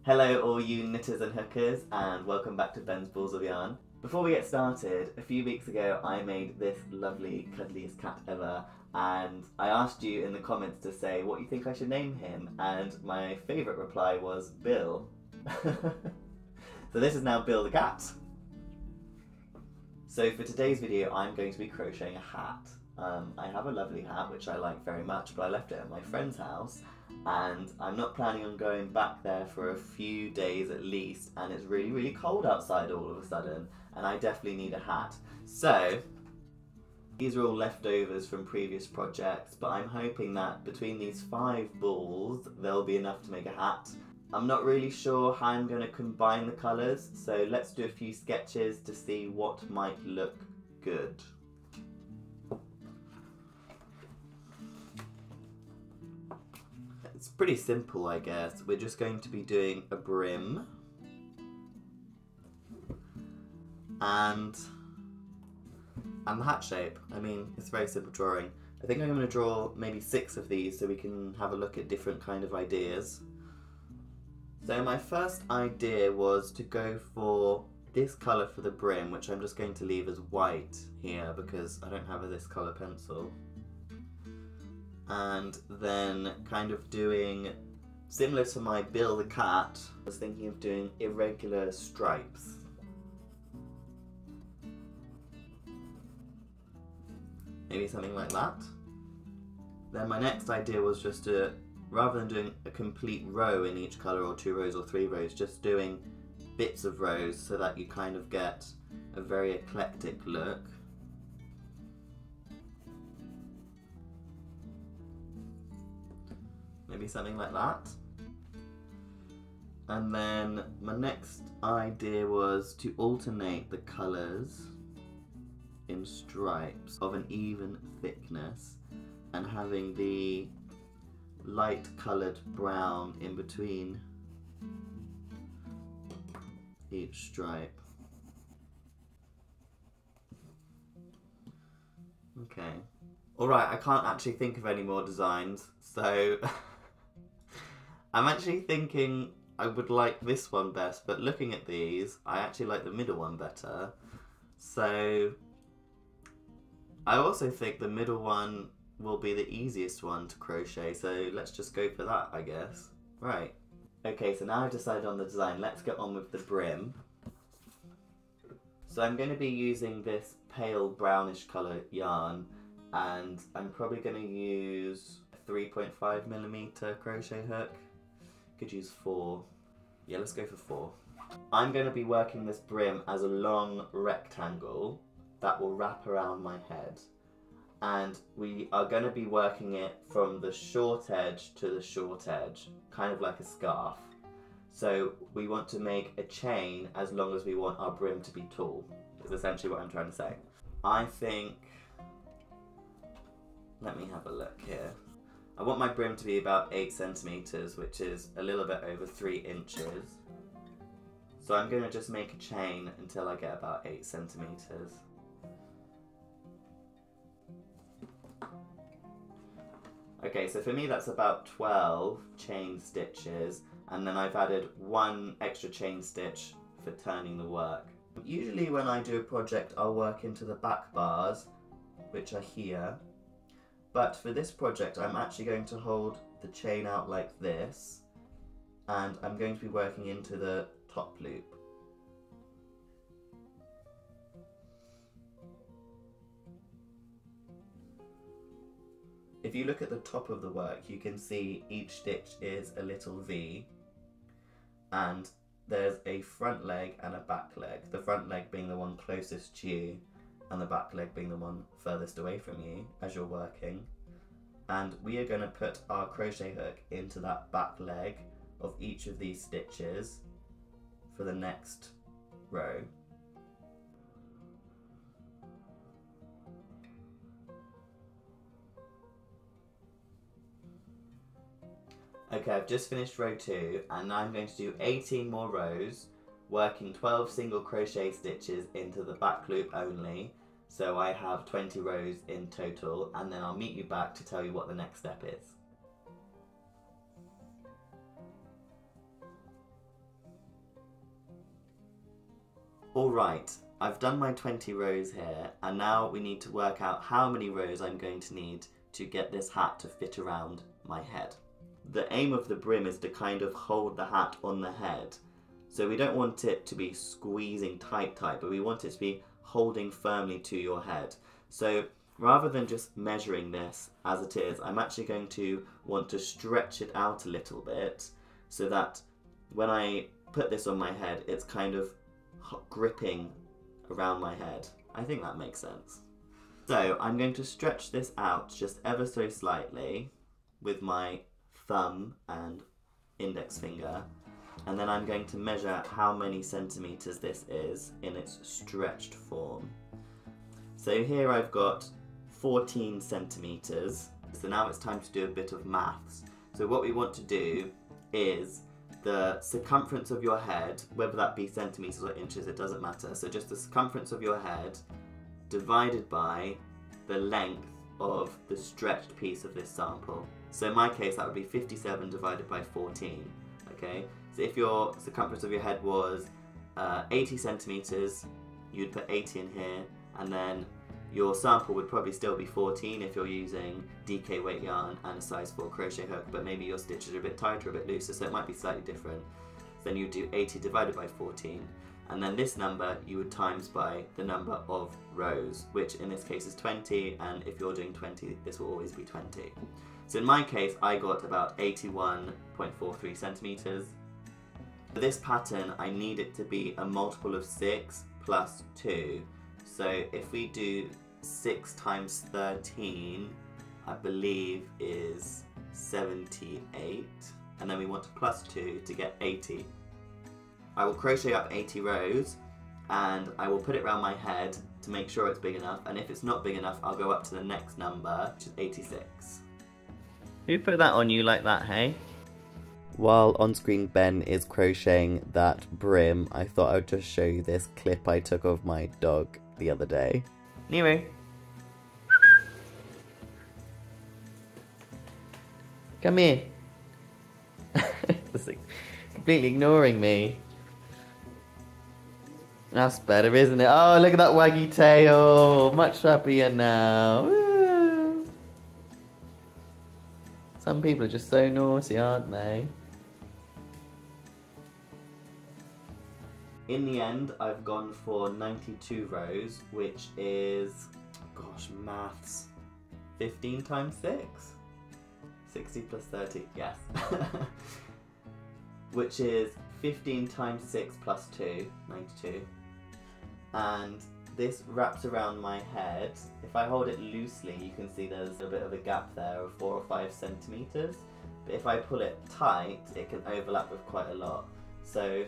Hello all you knitters and hookers, and welcome back to Ben's Balls of Yarn. Before we get started, a few weeks ago I made this lovely cuddliest cat ever, and I asked you in the comments to say what you think I should name him, and my favourite reply was Bill. So this is now Bill the cat. So for today's video I'm going to be crocheting a hat. I have a lovely hat which I like very much, but I left it at my friend's house and I'm not planning on going back there for a few days at least, and it's really cold outside all of a sudden and I definitely need a hat. So these are all leftovers from previous projects, but I'm hoping that between these 5 balls there'll be enough to make a hat. I'm not really sure how I'm going to combine the colours, so let's do a few sketches to see what might look good. It's pretty simple, I guess. We're just going to be doing a brim and the hat shape. I mean, it's a very simple drawing. I think I'm going to draw maybe 6 of these so we can have a look at different kind of ideas. So my first idea was to go for this colour for the brim, which I'm just going to leave as white here because I don't have this colour pencil. And then kind of doing, similar to my Bill the cat, I was thinking of doing irregular stripes. Maybe something like that. Then my next idea was just to, rather than doing a complete row in each colour, or 2 rows or 3 rows, just doing bits of rows so that you kind of get a very eclectic look. Maybe something like that. And then my next idea was to alternate the colours in stripes of an even thickness and having the light coloured brown in between each stripe. Okay. Alright, I can't actually think of any more designs, so I'm actually thinking I would like this one best, but looking at these, I actually like the middle one better. So I also think the middle one will be the easiest one to crochet, so let's just go for that, I guess. Right. Okay, so now I've decided on the design. Let's get on with the brim. So I'm going to be using this pale brownish colour yarn, and I'm probably going to use a 3.5mm crochet hook. Could use 4. Yeah, let's go for 4. I'm going to be working this brim as a long rectangle that will wrap around my head. And we are going to be working it from the short edge to the short edge, kind of like a scarf. So we want to make a chain as long as we want our brim to be tall, is essentially what I'm trying to say. I think, let me have a look here. I want my brim to be about 8 centimeters, which is a little bit over 3 inches. So I'm going to just make a chain until I get about 8 centimeters. Okay, so for me that's about 12 chain stitches, and then I've added 1 extra chain stitch for turning the work. Usually when I do a project I'll work into the back bars, which are here. But for this project I'm actually going to hold the chain out like this, and I'm going to be working into the top loop. If you look at the top of the work you can see each stitch is a little V, and there's a front leg and a back leg. The front leg being the one closest to you and the back leg being the one furthest away from you as you're working. And we are going to put our crochet hook into that back leg of each of these stitches for the next row. Okay, I've just finished row 2 and now I'm going to do 18 more rows, working 12 single crochet stitches into the back loop only, so I have 20 rows in total, and then I'll meet you back to tell you what the next step is. Alright, I've done my 20 rows here, and now we need to work out how many rows I'm going to need to get this hat to fit around my head. The aim of the brim is to kind of hold the hat on the head. So we don't want it to be squeezing tight, but we want it to be holding firmly to your head. So rather than just measuring this as it is, I'm actually going to want to stretch it out a little bit so that when I put this on my head, it's kind of gripping around my head. I think that makes sense. So I'm going to stretch this out just ever so slightly with my thumb and index finger, and then I'm going to measure how many centimeters this is in its stretched form. So here I've got 14 centimeters. So now it's time to do a bit of maths. So what we want to do is the circumference of your head, whether that be centimeters or inches, it doesn't matter. So just the circumference of your head divided by the length of the stretched piece of this sample. So in my case that would be 57 divided by 14. Okay, so if your circumference of your head was 80 centimeters, you'd put 80 in here, and then your sample would probably still be 14 if you're using DK weight yarn and a size 4 crochet hook, but maybe your stitches are a bit tighter, a bit looser, so it might be slightly different. So then you do 80 divided by 14, and then this number you would times by the number of rows, which in this case is 20, and if you're doing 20, this will always be 20. So in my case, I got about 81.43 centimeters. For this pattern, I need it to be a multiple of 6 plus 2. So if we do 6 times 13, I believe is 78, and then we want to plus 2 to get 80. I will crochet up 80 rows, and I will put it around my head to make sure it's big enough, and if it's not big enough, I'll go up to the next number, which is 86. Who put that on you like that, hey? While on screen Ben is crocheting that brim, I thought I would just show you this clip I took of my dog the other day. Nemo! Come here! This is completely ignoring me. That's better, isn't it? Oh, look at that waggy tail! Much happier now. Woo. Some people are just so naughty, aren't they? In the end, I've gone for 92 rows, which is, gosh, maths, 15 times 6? 60 plus 30, yes. Which is 15 times 6 plus 2, 92. And this wraps around my head. If I hold it loosely, you can see there's a bit of a gap there of 4 or 5 centimeters. But if I pull it tight, it can overlap with quite a lot. So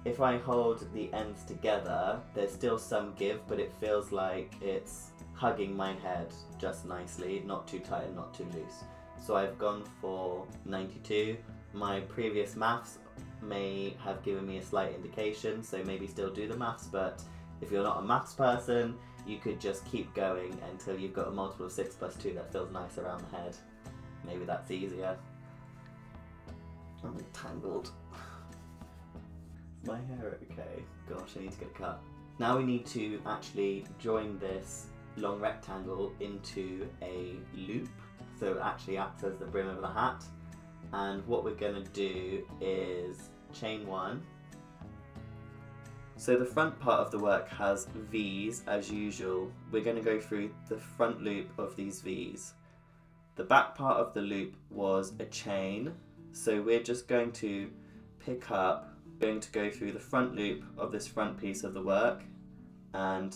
if I hold the ends together, there's still some give, but it feels like it's hugging my head just nicely, not too tight and not too loose. So I've gone for 92. My previous maths may have given me a slight indication, so maybe still do the maths, but if you're not a maths person, you could just keep going until you've got a multiple of 6 plus 2 that feels nice around the head. Maybe that's easier. I'm tangled. Is my hair okay? Gosh, I need to get a cut. Now we need to actually join this long rectangle into a loop, so it actually acts as the brim of the hat. And what we're going to do is chain 1. So the front part of the work has V's as usual. We're going to go through the front loop of these V's. The back part of the loop was a chain, so we're just going to pick up, going to go through the front loop of this front piece of the work and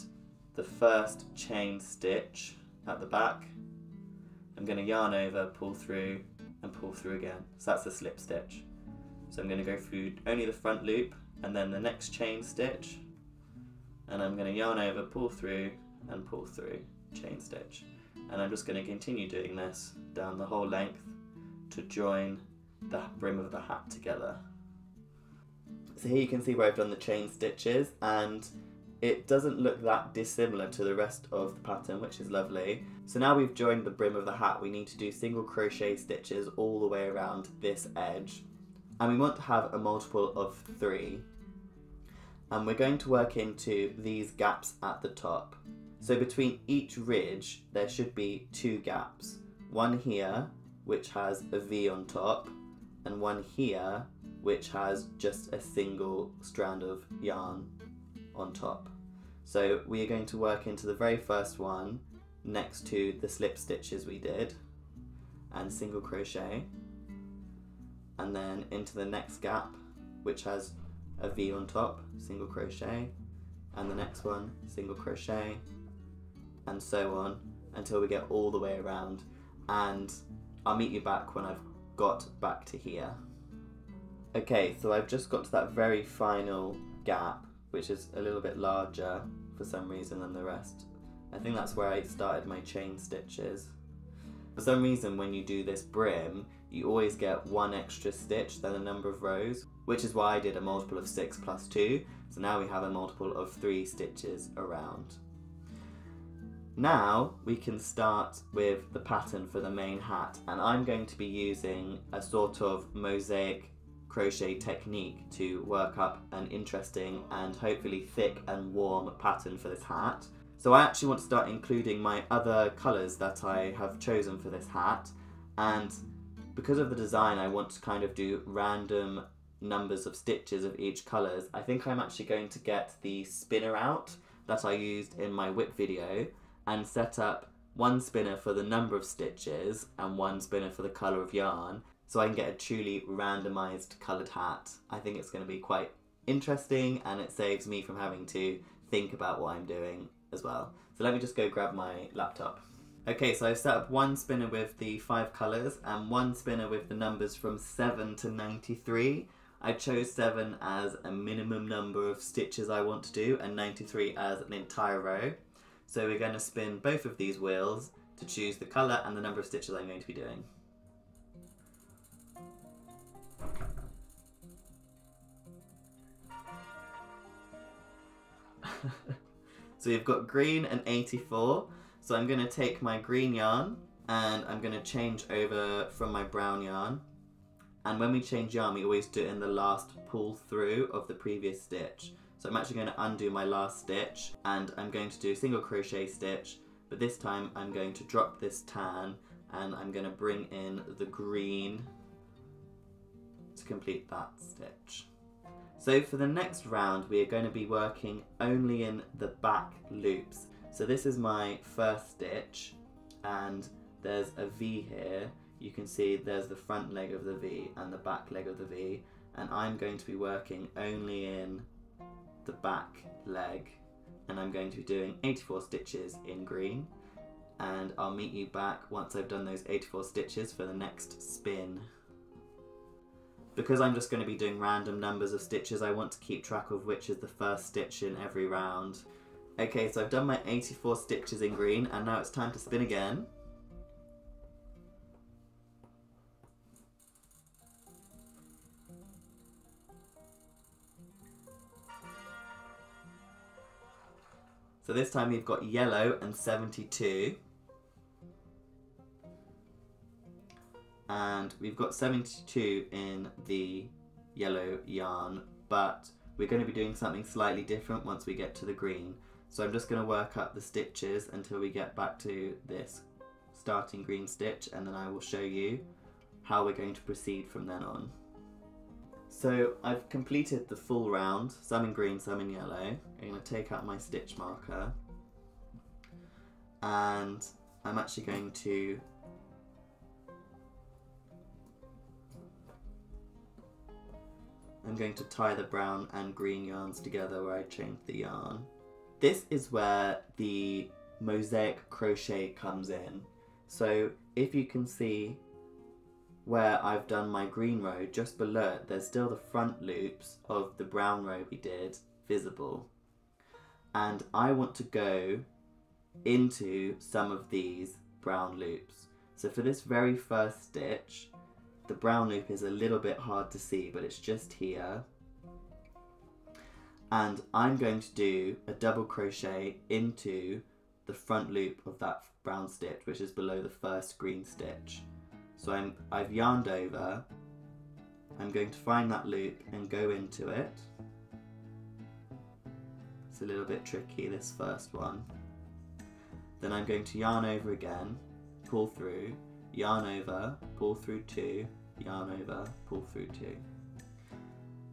the first chain stitch at the back. I'm going to yarn over, pull through and pull through again. So that's the slip stitch. So I'm going to go through only the front loop and then the next chain stitch, and I'm going to yarn over, pull through and pull through, chain stitch. And I'm just going to continue doing this down the whole length to join the brim of the hat together. So here you can see where I've done the chain stitches, and it doesn't look that dissimilar to the rest of the pattern, which is lovely. So now we've joined the brim of the hat, we need to do single crochet stitches all the way around this edge. And we want to have a multiple of 3. and we're going to work into these gaps at the top. So between each ridge there should be 2 gaps. One here which has a V on top, and one here which has just a single strand of yarn on top. So we are going to work into the very first one next to the slip stitches we did and single crochet, and then into the next gap which has a V on top, single crochet, and the next one single crochet, and so on until we get all the way around, and I'll meet you back when I've got back to here. Okay, so I've just got to that very final gap, which is a little bit larger for some reason than the rest. I think that's where I started my chain stitches. For some reason when you do this brim, you always get 1 extra stitch than the number of rows, which is why I did a multiple of 6 plus 2, so now we have a multiple of 3 stitches around. Now we can start with the pattern for the main hat, and I'm going to be using a sort of mosaic crochet technique to work up an interesting and hopefully thick and warm pattern for this hat. So I actually want to start including my other colours that I have chosen for this hat, and because of the design I want to kind of do random numbers of stitches of each colours. I think I'm actually going to get the spinner out that I used in my whip video and set up 1 spinner for the number of stitches and 1 spinner for the colour of yarn, so I can get a truly randomised coloured hat. I think it's going to be quite interesting, and it saves me from having to think about what I'm doing as well. So let me just go grab my laptop. Okay, so I've set up 1 spinner with the 5 colours and 1 spinner with the numbers from 7 to 93. I chose 7 as a minimum number of stitches I want to do and 93 as an entire row. So we're going to spin both of these wheels to choose the colour and the number of stitches I'm going to be doing. So you've got green and 84. So I'm going to take my green yarn and I'm going to change over from my brown yarn. And when we change yarn, we always do it in the last pull through of the previous stitch. So I'm actually going to undo my last stitch and I'm going to do a single crochet stitch, but this time I'm going to drop this tan and I'm going to bring in the green to complete that stitch. So for the next round we are going to be working only in the back loops. So this is my first stitch and there's a V here. You can see there's the front leg of the V and the back leg of the V, and I'm going to be working only in the back leg, and I'm going to be doing 84 stitches in green, and I'll meet you back once I've done those 84 stitches for the next spin. Because I'm just going to be doing random numbers of stitches, I want to keep track of which is the first stitch in every round. Okay, so I've done my 84 stitches in green and now it's time to spin again. So this time we've got yellow and 72. And we've got 72 in the yellow yarn, but we're going to be doing something slightly different once we get to the green. So I'm just going to work up the stitches until we get back to this starting green stitch, and then I will show you how we're going to proceed from then on. So I've completed the full round, some in green, some in yellow. I'm going to take out my stitch marker and I'm actually going to tie the brown and green yarns together where I changed the yarn. This is where the mosaic crochet comes in. So if you can see where I've done my green row, just below it there's still the front loops of the brown row we did visible, and I want to go into some of these brown loops. So for this very first stitch, the brown loop is a little bit hard to see, but it's just here, and I'm going to do a double crochet into the front loop of that brown stitch, which is below the first green stitch. So I've yarned over, I'm going to find that loop and go into it, It's a little bit tricky, this first one. Then I'm going to yarn over again, pull through, yarn over, pull through 2, yarn over, pull through 2.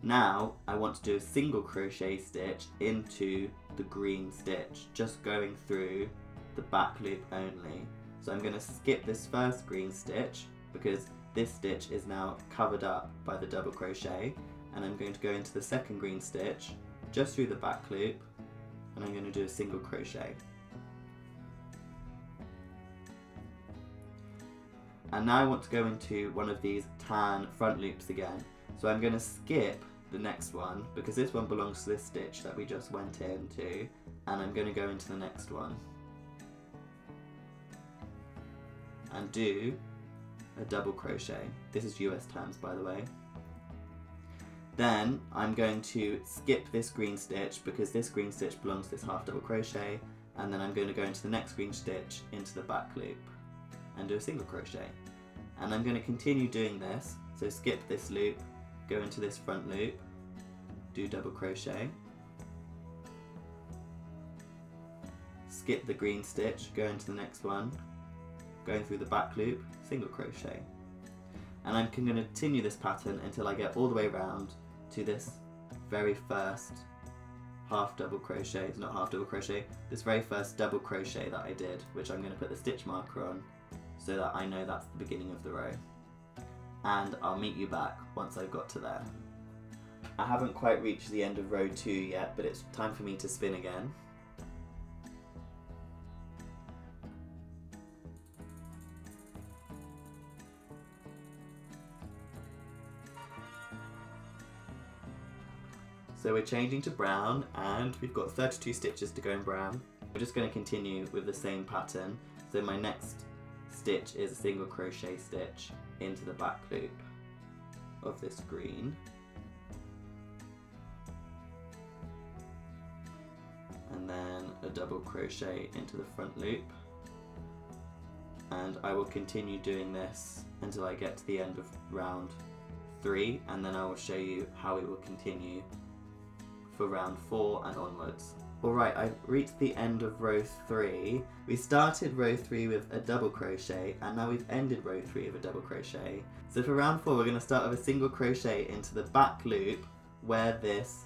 Now I want to do a single crochet stitch into the green stitch, just going through the back loop only. So I'm going to skip this first green stitch because this stitch is now covered up by the double crochet, and I'm going to go into the second green stitch just through the back loop, and I'm going to do a single crochet. And now I want to go into one of these tan front loops again. So I'm going to skip the next one because this one belongs to this stitch that we just went into, and I'm going to go into the next one and do a double crochet. This is US terms, by the way. Then I'm going to skip this green stitch because this green stitch belongs to this half double crochet, and then I'm going to go into the next green stitch into the back loop and do a single crochet. And I'm going to continue doing this, so skip this loop, go into this front loop, do double crochet, skip the green stitch, go into the next one, going through the back loop, single crochet. And I'm going to continue this pattern until I get all the way around to this very first half double crochet, it's not half double crochet, this very first double crochet that I did, which I'm going to put the stitch marker on so that I know that's the beginning of the row. And I'll meet you back once I've got to there. I haven't quite reached the end of row 2 yet, but it's time for me to spin again. So we're changing to brown, and we've got 32 stitches to go in brown. We're just going to continue with the same pattern. So my next stitch is a single crochet stitch into the back loop of this green. And then a double crochet into the front loop. And I will continue doing this until I get to the end of round 3, and then I will show you how we will continue for round 4 and onwards. Alright, I've reached the end of row 3. We started row 3 with a double crochet, and now we've ended row 3 with a double crochet. So for round 4 we're going to start with a single crochet into the back loop where this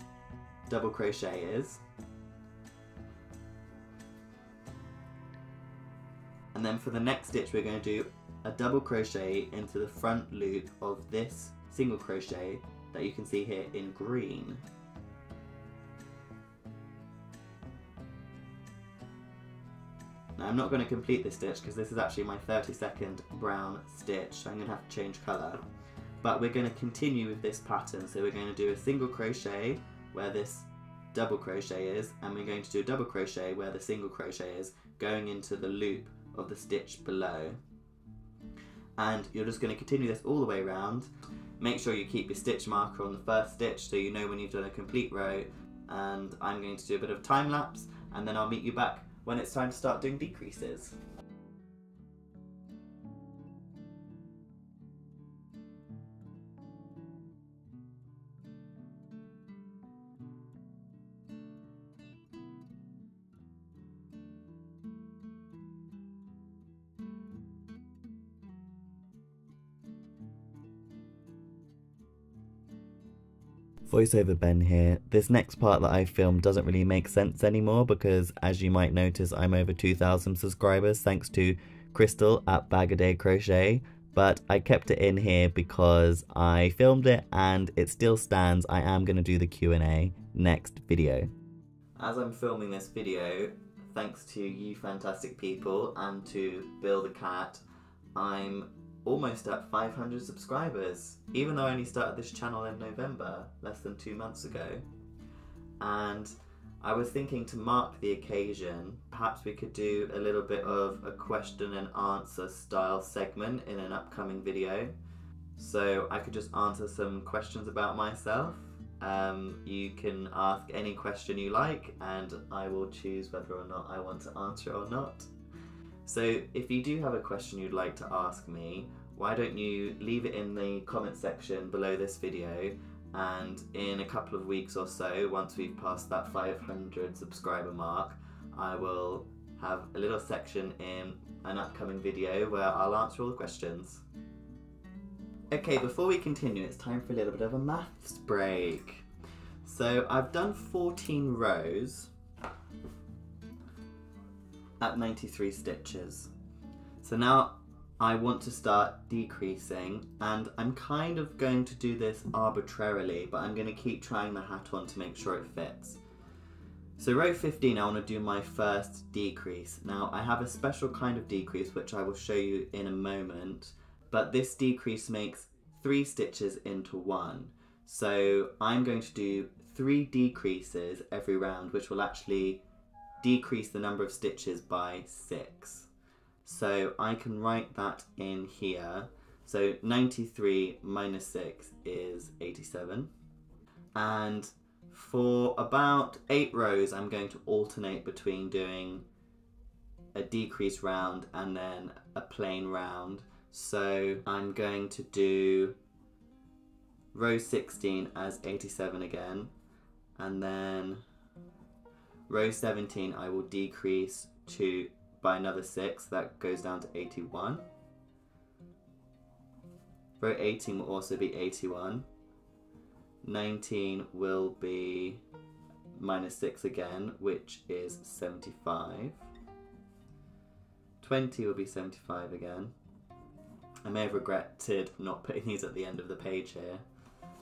double crochet is. And then for the next stitch we're going to do a double crochet into the front loop of this single crochet that you can see here in green. Now I'm not going to complete this stitch because this is actually my 32nd brown stitch, so I'm going to have to change colour. But we're going to continue with this pattern, so we're going to do a single crochet where this double crochet is, and we're going to do a double crochet where the single crochet is, going into the loop of the stitch below. And you're just going to continue this all the way around. Make sure you keep your stitch marker on the first stitch so you know when you've done a complete row, and I'm going to do a bit of time lapse, and then I'll meet you back when it's time to start doing decreases. Voiceover Ben here. This next part that I filmed doesn't really make sense anymore because, as you might notice, I'm over 2,000 subscribers thanks to Crystal at Bag A Day Crochet, but I kept it in here because I filmed it and it still stands. I am going to do the Q&A next video. As I'm filming this video, thanks to you fantastic people and to Bill the Cat, I'm almost at 500 subscribers, even though I only started this channel in November, less than 2 months ago. And I was thinking, to mark the occasion, perhaps we could do a little bit of a question and answer style segment in an upcoming video. So I could just answer some questions about myself. You can ask any question you like and I will choose whether or not I want to answer it or not. So if you do have a question you'd like to ask me, why don't you leave it in the comment section below this video, and in a couple of weeks or so, once we've passed that 500 subscriber mark, I will have a little section in an upcoming video where I'll answer all the questions. Okay, before we continue, it's time for a little bit of a maths break. So I've done 14 rows at 93 stitches. So now I want to start decreasing, and I'm kind of going to do this arbitrarily, but I'm going to keep trying the hat on to make sure it fits. So row 15, I want to do my first decrease. Now I have a special kind of decrease which I will show you in a moment, but this decrease makes 3 stitches into 1. So I'm going to do 3 decreases every round, which will actually decrease the number of stitches by 6. So I can write that in here. So 93 minus 6 is 87. And for about 8 rows, I'm going to alternate between doing a decrease round and then a plain round. So I'm going to do row 16 as 87 again, and then row 17 I will decrease by another 6, that goes down to 81. Row 18 will also be 81. 19 will be minus 6 again, which is 75. 20 will be 75 again. I may have regretted not putting these at the end of the page here.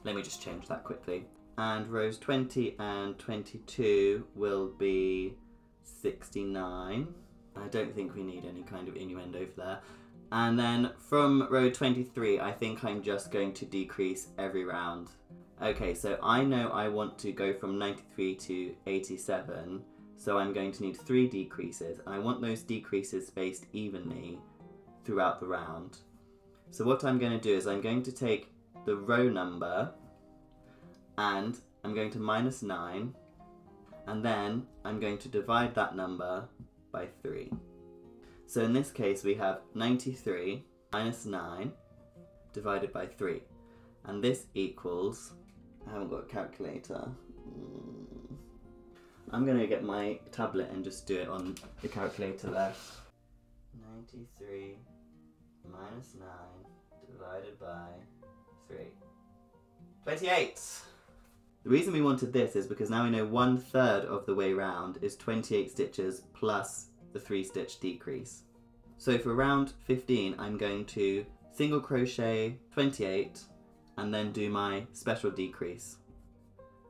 Let me just change that quickly. And rows 20 and 22 will be 69. I don't think we need any kind of innuendo for there. And then from row 23, I think I'm just going to decrease every round. Okay, so I know I want to go from 93 to 87, so I'm going to need 3 decreases, and I want those decreases spaced evenly throughout the round. So what I'm going to do is I'm going to take the row number and I'm going to minus 9, and then I'm going to divide that number by 3. So in this case we have 93 minus 9 divided by 3, and this equals, I haven't got a calculator. I'm going to get my tablet and just do it on the calculator there. 93 minus 9 divided by 3. 28! The reason we wanted this is because now we know 1/3 of the way round is 28 stitches plus the 3 stitch decrease. So for round 15 I'm going to single crochet 28 and then do my special decrease,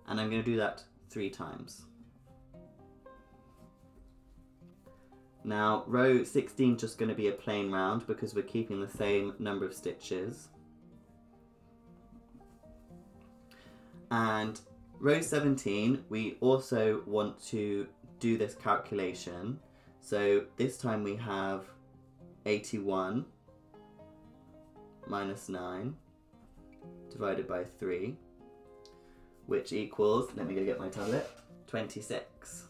and I'm going to do that 3 times. Now row 16 is just going to be a plain round because we're keeping the same number of stitches. And row 17, we also want to do this calculation. So this time we have 81 minus 9 divided by 3, which equals, let me go get my tablet, 26.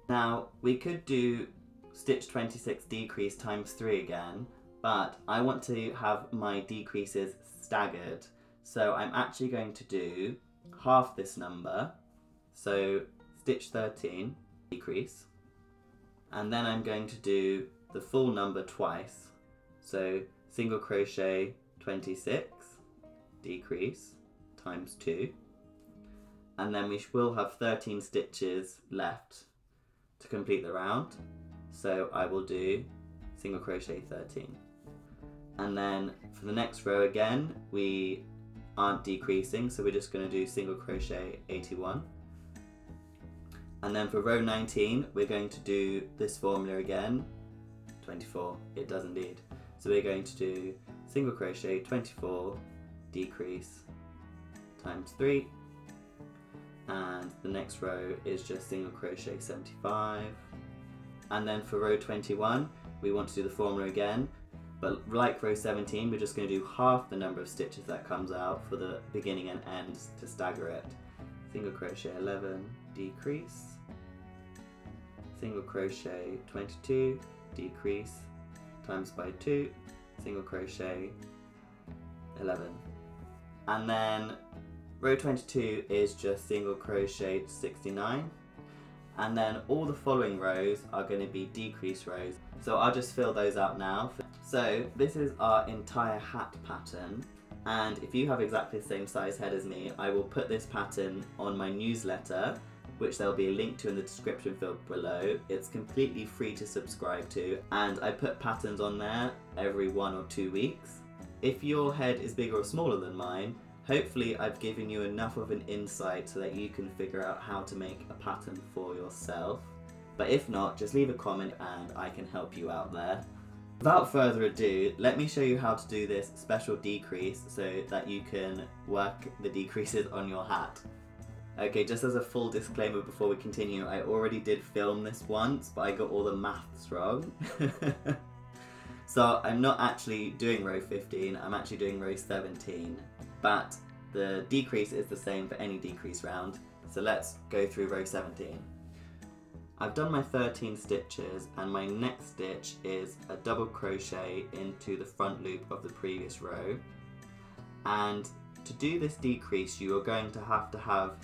Now we could do stitch 26 decrease times 3 again, but I want to have my decreases staggered. So I'm actually going to do half this number, so stitch 13 decrease, and then I'm going to do the full number twice, so single crochet 26 decrease times 2, and then we will have 13 stitches left to complete the round, so I will do single crochet 13. And then for the next row again we aren't decreasing, so we're just going to do single crochet 81. And then for row 19 we're going to do this formula again, 24, it does indeed. So we're going to do single crochet 24 decrease times 3, and the next row is just single crochet 75. And then for row 21 we want to do the formula again, but like row 17 we're just going to do half the number of stitches that comes out for the beginning and end to stagger it. Single crochet 11 decrease, single crochet 22 decrease times by 2, single crochet 11. And then Row 22 is just single crochet 69, and then all the following rows are going to be decrease rows. So I'll just fill those out now. So this is our entire hat pattern, and if you have exactly the same size head as me, I will put this pattern on my newsletter, which there'll be a link to in the description field below. It's completely free to subscribe to, and I put patterns on there every 1 or 2 weeks. If your head is bigger or smaller than mine, hopefully I've given you enough of an insight so that you can figure out how to make a pattern for yourself. But if not, just leave a comment and I can help you out there. Without further ado, let me show you how to do this special decrease so that you can work the decreases on your hat. Okay, just as a full disclaimer before we continue, I already did film this once, but I got all the maths wrong. So I'm not actually doing row 15, I'm actually doing row 17. But the decrease is the same for any decrease round. So let's go through row 17. I've done my 13 stitches, and my next stitch is a double crochet into the front loop of the previous row. And to do this decrease, you are going to have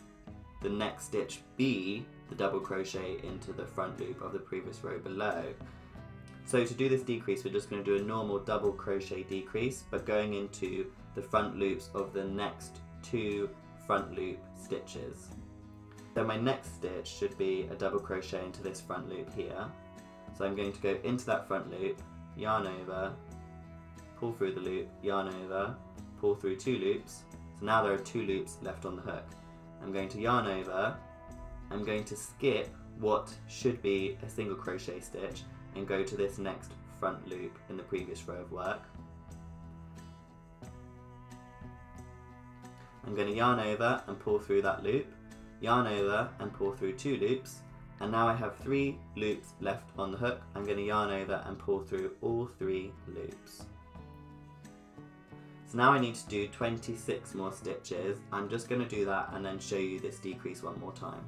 the next stitch be the double crochet into the front loop of the previous row below. So to do this decrease, we're just going to do a normal double crochet decrease, but going into the front loops of the next 2 front loop stitches. So my next stitch should be a double crochet into this front loop here. So I'm going to go into that front loop, yarn over, pull through the loop, yarn over, pull through 2 loops. So now there are 2 loops left on the hook. I'm going to yarn over, I'm going to skip what should be a single crochet stitch and go to this next front loop in the previous row of work. I'm going to yarn over and pull through that loop, yarn over and pull through 2 loops, and now I have 3 loops left on the hook. I'm going to yarn over and pull through all 3 loops. So now I need to do 26 more stitches. I'm just going to do that and then show you this decrease one more time.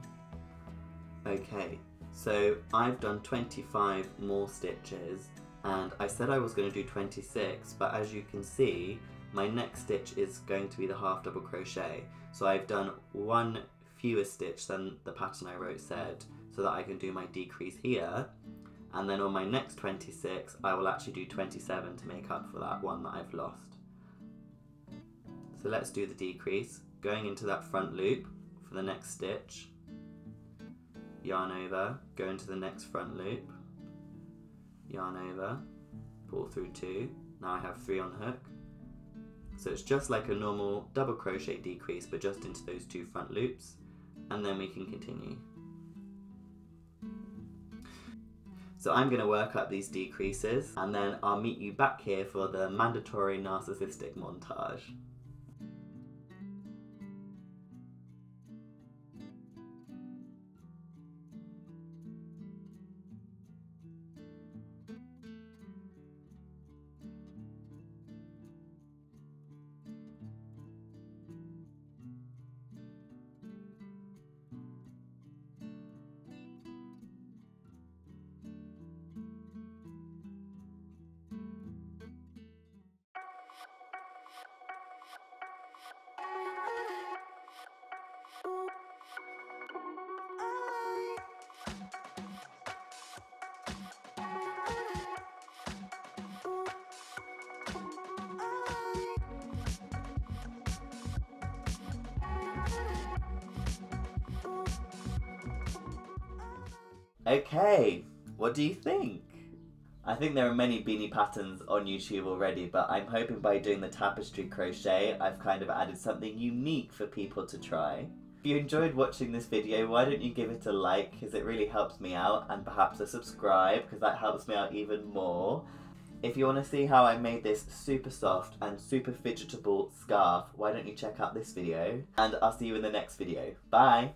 Okay, so I've done 25 more stitches, and I said I was going to do 26, but as you can see, my next stitch is going to be the half double crochet. So I've done 1 fewer stitch than the pattern I wrote said, so that I can do my decrease here, and then on my next 26 I will actually do 27 to make up for that one that I've lost. So let's do the decrease, going into that front loop for the next stitch, yarn over, go into the next front loop, yarn over, pull through 2, now I have 3 on the hook. So it's just like a normal double crochet decrease, but just into those 2 front loops, and then we can continue. So I'm going to work up these decreases, and then I'll meet you back here for the mandatory narcissistic montage. Okay, what do you think? I think there are many beanie patterns on YouTube already, but I'm hoping by doing the tapestry crochet, I've kind of added something unique for people to try. If you enjoyed watching this video, why don't you give it a like, because it really helps me out, and perhaps a subscribe, because that helps me out even more. If you want to see how I made this super soft and super fidgetable scarf, why don't you check out this video, and I'll see you in the next video. Bye!